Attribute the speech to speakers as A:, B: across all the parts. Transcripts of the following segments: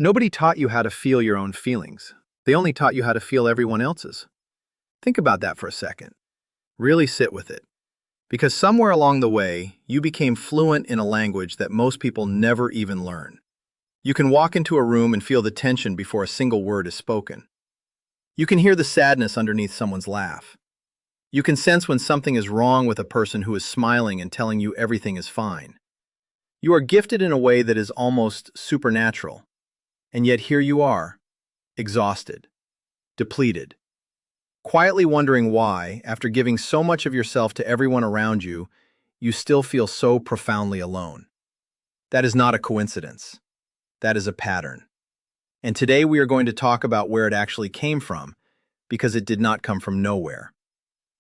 A: Nobody taught you how to feel your own feelings. They only taught you how to feel everyone else's. Think about that for a second. Really sit with it. Because somewhere along the way, you became fluent in a language that most people never even learn. You can walk into a room and feel the tension before a single word is spoken. You can hear the sadness underneath someone's laugh. You can sense when something is wrong with a person who is smiling and telling you everything is fine. You are gifted in a way that is almost supernatural. And yet here you are, exhausted, depleted, quietly wondering why, after giving so much of yourself to everyone around you, you still feel so profoundly alone. That is not a coincidence. That is a pattern. And today we are going to talk about where it actually came from, because it did not come from nowhere.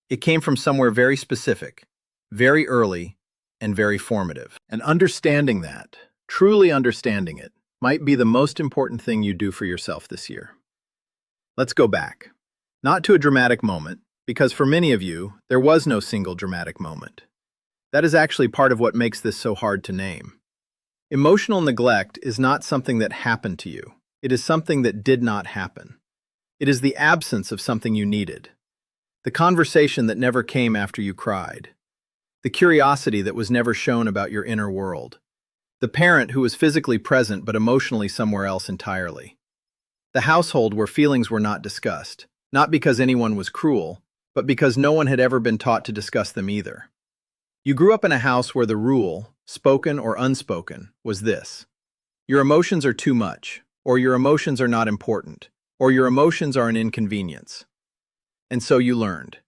A: It came from somewhere very specific, very early, and very formative. And understanding that, truly understanding it, might be the most important thing you do for yourself this year. Let's go back. Not to a dramatic moment, because for many of you, there was no single dramatic moment. That is actually part of what makes this so hard to name. Emotional neglect is not something that happened to you. It is something that did not happen. It is the absence of something you needed. The conversation that never came after you cried. The curiosity that was never shown about your inner world. The parent who was physically present but emotionally somewhere else entirely. The household where feelings were not discussed, not because anyone was cruel, but because no one had ever been taught to discuss them either. You grew up in a house where the rule, spoken or unspoken, was this: your emotions are too much, or your emotions are not important, or your emotions are an inconvenience. And so you learned.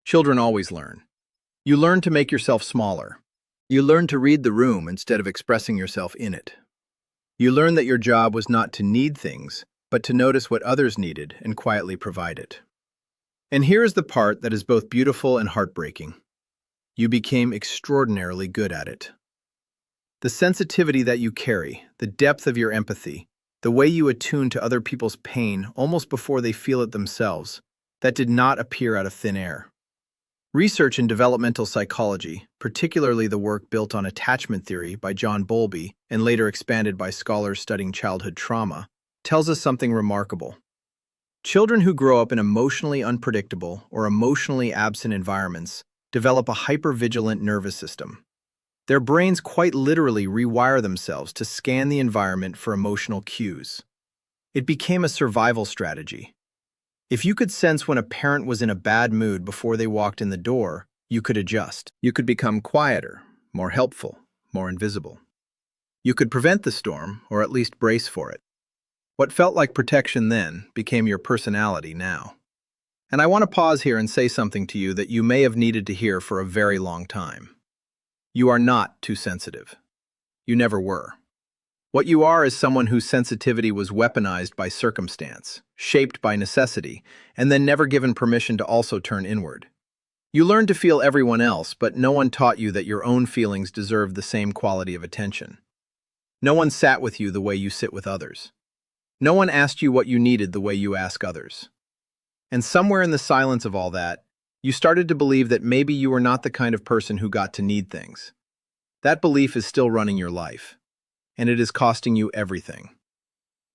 A: Children always learn. You learn to make yourself smaller. You learn to read the room instead of expressing yourself in it. You learn that your job was not to need things, but to notice what others needed and quietly provide it. And here is the part that is both beautiful and heartbreaking. You became extraordinarily good at it. The sensitivity that you carry, the depth of your empathy, the way you attune to other people's pain almost before they feel it themselves, that did not appear out of thin air. Research in developmental psychology, particularly the work built on attachment theory by John Bowlby and later expanded by scholars studying childhood trauma, tells us something remarkable. Children who grow up in emotionally unpredictable or emotionally absent environments develop a hypervigilant nervous system. Their brains quite literally rewire themselves to scan the environment for emotional cues. It became a survival strategy. If you could sense when a parent was in a bad mood before they walked in the door, you could adjust. You could become quieter, more helpful, more invisible. You could prevent the storm, or at least brace for it. What felt like protection then became your personality now. And I want to pause here and say something to you that you may have needed to hear for a very long time. You are not too sensitive. You never were. What you are is someone whose sensitivity was weaponized by circumstance, shaped by necessity, and then never given permission to also turn inward. You learned to feel everyone else, but no one taught you that your own feelings deserved the same quality of attention. No one sat with you the way you sit with others. No one asked you what you needed the way you ask others. And somewhere in the silence of all that, you started to believe that maybe you were not the kind of person who got to need things. That belief is still running your life. And it is costing you everything.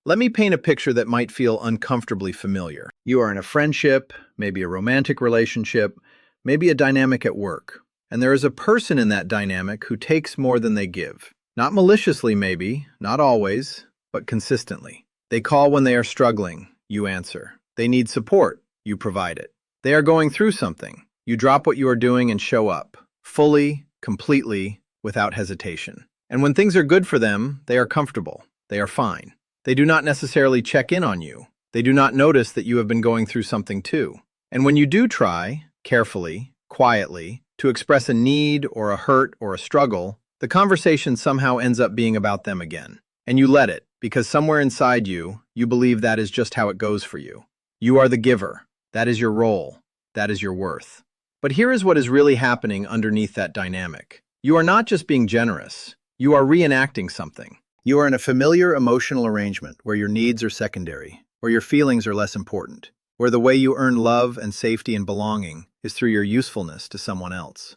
A: Let me paint a picture that might feel uncomfortably familiar. You are in a friendship, maybe a romantic relationship, maybe a dynamic at work, and there is a person in that dynamic who takes more than they give. Not maliciously maybe, not always, but consistently. They call when they are struggling, you answer. They need support, you provide it. They are going through something. You drop what you are doing and show up, fully, completely, without hesitation. And when things are good for them, they are comfortable. They are fine. They do not necessarily check in on you. They do not notice that you have been going through something too. And when you do try, carefully, quietly, to express a need or a hurt or a struggle, the conversation somehow ends up being about them again. And you let it, because somewhere inside you, you believe that is just how it goes for you. You are the giver. That is your role. That is your worth. But here is what is really happening underneath that dynamic. You are not just being generous. You are reenacting something. You are in a familiar emotional arrangement where your needs are secondary, where your feelings are less important, where the way you earn love and safety and belonging is through your usefulness to someone else.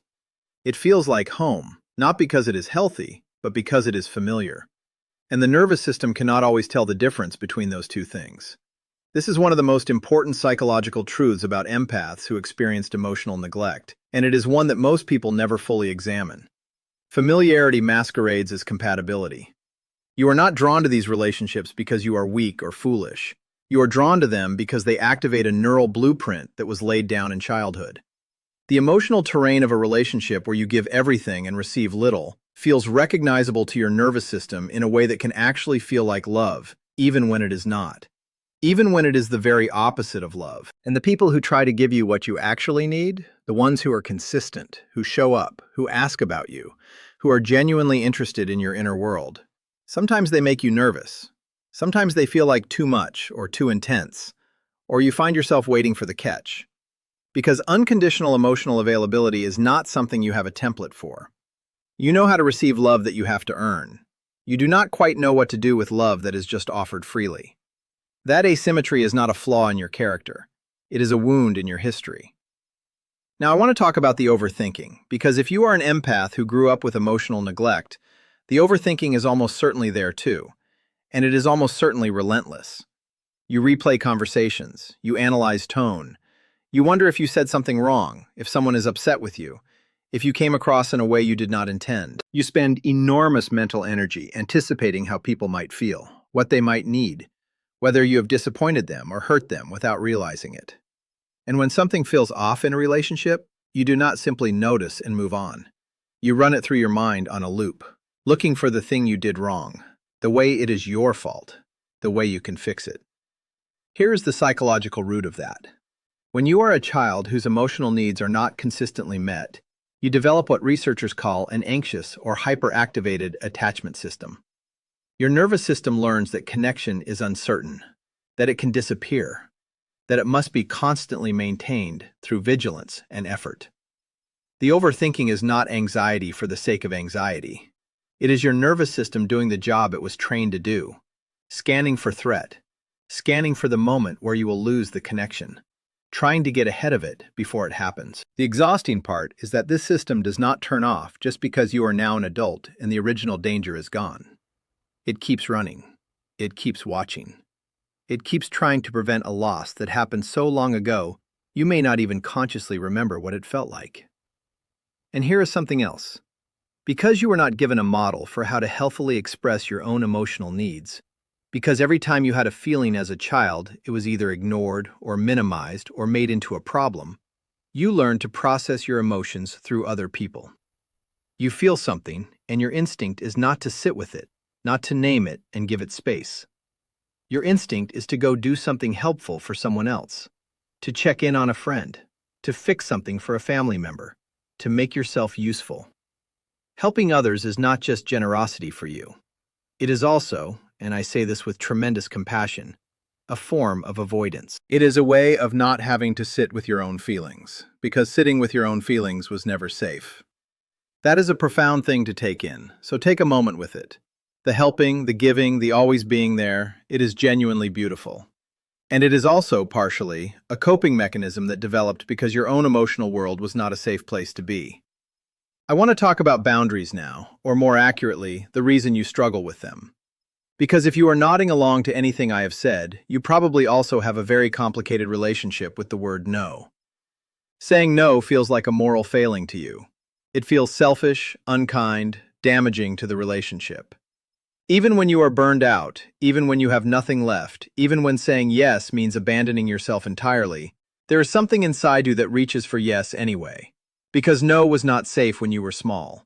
A: It feels like home, not because it is healthy, but because it is familiar. And the nervous system cannot always tell the difference between those two things. This is one of the most important psychological truths about empaths who experienced emotional neglect, and it is one that most people never fully examine. Familiarity masquerades as compatibility. You are not drawn to these relationships because you are weak or foolish. You are drawn to them because they activate a neural blueprint that was laid down in childhood. The emotional terrain of a relationship where you give everything and receive little feels recognizable to your nervous system in a way that can actually feel like love, even when it is not. Even when it is the very opposite of love. And the people who try to give you what you actually need, the ones who are consistent, who show up, who ask about you, who are genuinely interested in your inner world, sometimes they make you nervous. Sometimes they feel like too much or too intense, or you find yourself waiting for the catch. Because unconditional emotional availability is not something you have a template for. You know how to receive love that you have to earn. You do not quite know what to do with love that is just offered freely. That asymmetry is not a flaw in your character. It is a wound in your history. Now, I want to talk about the overthinking, because if you are an empath who grew up with emotional neglect, the overthinking is almost certainly there too, and it is almost certainly relentless. You replay conversations, you analyze tone, you wonder if you said something wrong, if someone is upset with you, if you came across in a way you did not intend. You spend enormous mental energy anticipating how people might feel, what they might need, whether you have disappointed them or hurt them without realizing it. And when something feels off in a relationship, you do not simply notice and move on. You run it through your mind on a loop, looking for the thing you did wrong, the way it is your fault, the way you can fix it. Here is the psychological root of that. When you are a child whose emotional needs are not consistently met, you develop what researchers call an anxious or hyperactivated attachment system. Your nervous system learns that connection is uncertain, that it can disappear, that it must be constantly maintained through vigilance and effort. The overthinking is not anxiety for the sake of anxiety. It is your nervous system doing the job it was trained to do, scanning for threat, scanning for the moment where you will lose the connection, trying to get ahead of it before it happens. The exhausting part is that this system does not turn off just because you are now an adult and the original danger is gone. It keeps running. It keeps watching. It keeps trying to prevent a loss that happened so long ago, you may not even consciously remember what it felt like. And here is something else. Because you were not given a model for how to healthily express your own emotional needs, because every time you had a feeling as a child, it was either ignored or minimized or made into a problem, you learned to process your emotions through other people. You feel something, and your instinct is not to sit with it, not to name it and give it space. Your instinct is to go do something helpful for someone else, to check in on a friend, to fix something for a family member, to make yourself useful. Helping others is not just generosity for you. It is also, and I say this with tremendous compassion, a form of avoidance. It is a way of not having to sit with your own feelings, because sitting with your own feelings was never safe. That is a profound thing to take in, so take a moment with it. The helping, the giving, the always being there, it is genuinely beautiful. And it is also, partially, a coping mechanism that developed because your own emotional world was not a safe place to be. I want to talk about boundaries now, or more accurately, the reason you struggle with them. Because if you are nodding along to anything I have said, you probably also have a very complicated relationship with the word no. Saying no feels like a moral failing to you. It feels selfish, unkind, damaging to the relationship. Even when you are burned out, even when you have nothing left, even when saying yes means abandoning yourself entirely, there is something inside you that reaches for yes anyway. Because no was not safe when you were small.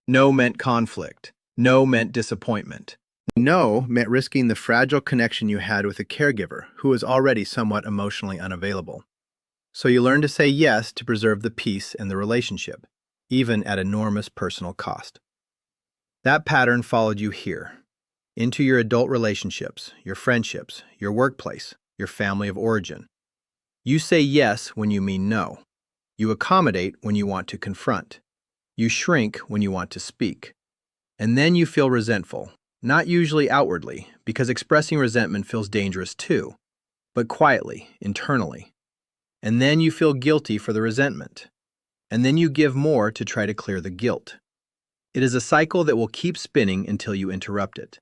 A: No meant conflict. No meant disappointment. No meant risking the fragile connection you had with a caregiver who was already somewhat emotionally unavailable. So you learn to say yes to preserve the peace and the relationship, even at enormous personal cost. That pattern followed you here, into your adult relationships, your friendships, your workplace, your family of origin. You say yes when you mean no. You accommodate when you want to confront. You shrink when you want to speak. And then you feel resentful, not usually outwardly, because expressing resentment feels dangerous too, but quietly, internally. And then you feel guilty for the resentment. And then you give more to try to clear the guilt. It is a cycle that will keep spinning until you interrupt it.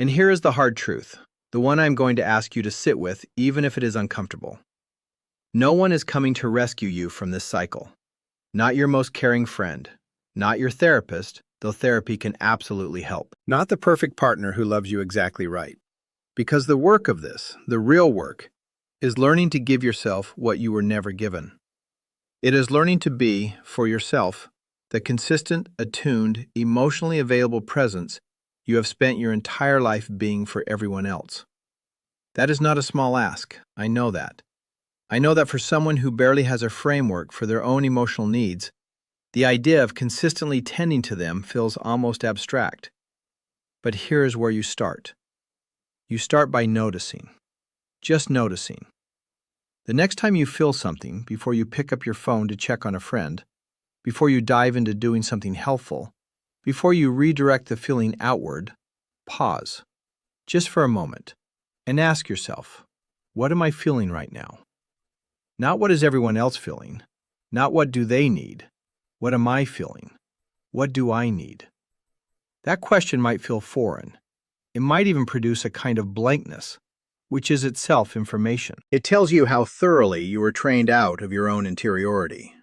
A: And here is the hard truth, the one I'm going to ask you to sit with, even if it is uncomfortable. No one is coming to rescue you from this cycle. Not your most caring friend, not your therapist, though therapy can absolutely help. Not the perfect partner who loves you exactly right. Because the work of this, the real work, is learning to give yourself what you were never given. It is learning to be, for yourself, the consistent, attuned, emotionally available presence you have spent your entire life being for everyone else. That is not a small ask, I know that. I know that for someone who barely has a framework for their own emotional needs, the idea of consistently tending to them feels almost abstract. But here is where you start. You start by noticing. Just noticing. The next time you feel something, before you pick up your phone to check on a friend, before you dive into doing something helpful, before you redirect the feeling outward, pause, just for a moment, and ask yourself, what am I feeling right now? Not what is everyone else feeling, not what do they need, what am I feeling? What do I need? That question might feel foreign. It might even produce a kind of blankness, which is itself information. It tells you how thoroughly you were trained out of your own interiority.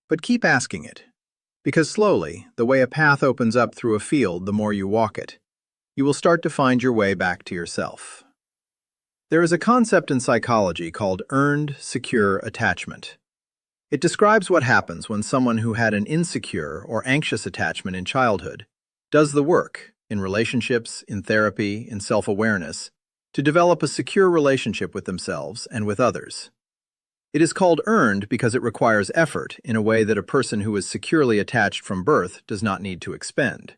A: But keep asking it, because slowly, the way a path opens up through a field the more you walk it, you will start to find your way back to yourself. There is a concept in psychology called earned secure attachment. It describes what happens when someone who had an insecure or anxious attachment in childhood does the work, in relationships, in therapy, in self-awareness, to develop a secure relationship with themselves and with others. It is called earned because it requires effort in a way that a person who is securely attached from birth does not need to expend.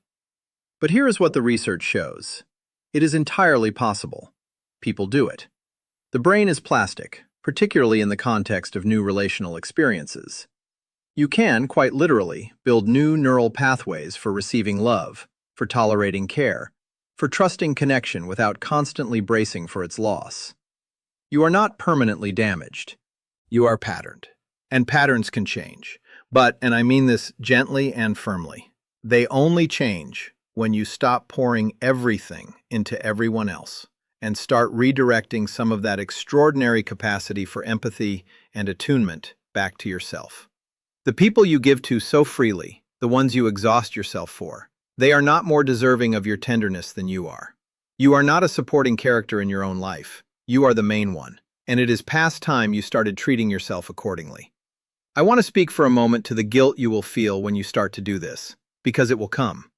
A: But here is what the research shows. It is entirely possible. People do it. The brain is plastic, particularly in the context of new relational experiences. You can, quite literally, build new neural pathways for receiving love, for tolerating care, for trusting connection without constantly bracing for its loss. You are not permanently damaged. You are patterned. And patterns can change. But, and I mean this gently and firmly, they only change when you stop pouring everything into everyone else and start redirecting some of that extraordinary capacity for empathy and attunement back to yourself. The people you give to so freely, the ones you exhaust yourself for, they are not more deserving of your tenderness than you are. You are not a supporting character in your own life. You are the main one, and it is past time you started treating yourself accordingly. I want to speak for a moment to the guilt you will feel when you start to do this, because it will come.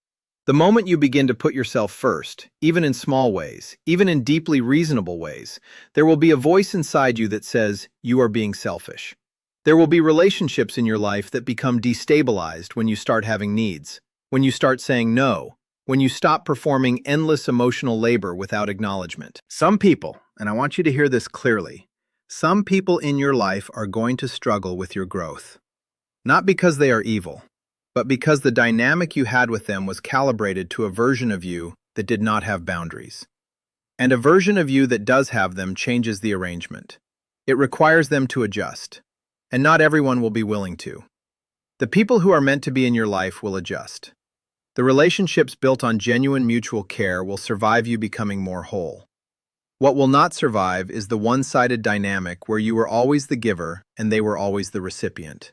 A: The moment you begin to put yourself first, even in small ways, even in deeply reasonable ways, there will be a voice inside you that says you are being selfish. There will be relationships in your life that become destabilized when you start having needs, when you start saying no, when you stop performing endless emotional labor without acknowledgement. Some people, and I want you to hear this clearly, some people in your life are going to struggle with your growth. Not because they are evil, but because the dynamic you had with them was calibrated to a version of you that did not have boundaries. And a version of you that does have them changes the arrangement. It requires them to adjust, and not everyone will be willing to. The people who are meant to be in your life will adjust. The relationships built on genuine mutual care will survive you becoming more whole. What will not survive is the one-sided dynamic where you were always the giver and they were always the recipient.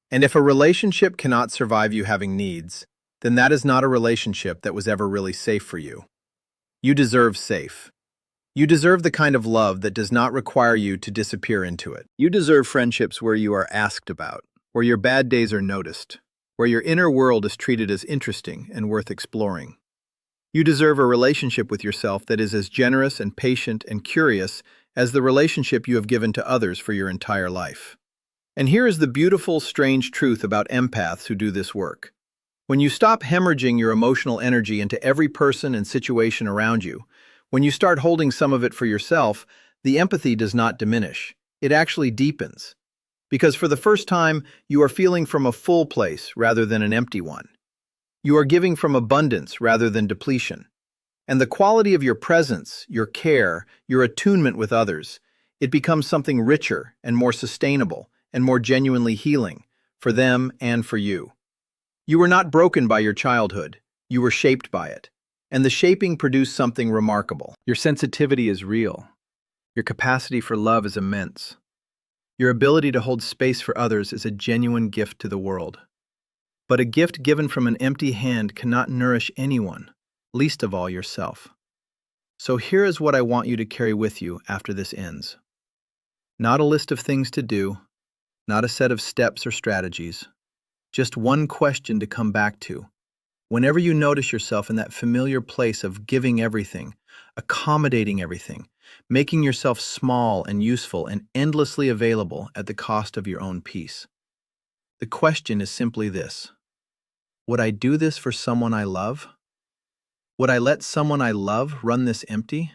A: And if a relationship cannot survive you having needs, then that is not a relationship that was ever really safe for you. You deserve safe. You deserve the kind of love that does not require you to disappear into it. You deserve friendships where you are asked about, where your bad days are noticed, where your inner world is treated as interesting and worth exploring. You deserve a relationship with yourself that is as generous and patient and curious as the relationship you have given to others for your entire life. And here is the beautiful, strange truth about empaths who do this work. When you stop hemorrhaging your emotional energy into every person and situation around you, when you start holding some of it for yourself, the empathy does not diminish. It actually deepens. Because for the first time, you are feeling from a full place rather than an empty one. You are giving from abundance rather than depletion. And the quality of your presence, your care, your attunement with others, it becomes something richer and more sustainable and more genuinely healing for them and for you. You were not broken by your childhood. You were shaped by it. And the shaping produced something remarkable. Your sensitivity is real. Your capacity for love is immense. Your ability to hold space for others is a genuine gift to the world. But a gift given from an empty hand cannot nourish anyone, least of all yourself. So here is what I want you to carry with you after this ends. Not a list of things to do, not a set of steps or strategies, just one question to come back to. Whenever you notice yourself in that familiar place of giving everything, accommodating everything, making yourself small and useful and endlessly available at the cost of your own peace. The question is simply this: would I do this for someone I love? Would I let someone I love run this empty?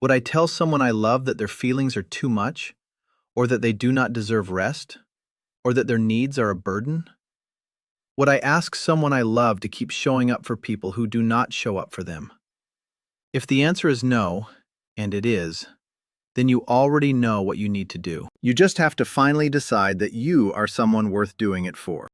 A: Would I tell someone I love that their feelings are too much, or that they do not deserve rest, or that their needs are a burden? Would I ask someone I love to keep showing up for people who do not show up for them? If the answer is no, and it is, then you already know what you need to do. You just have to finally decide that you are someone worth doing it for.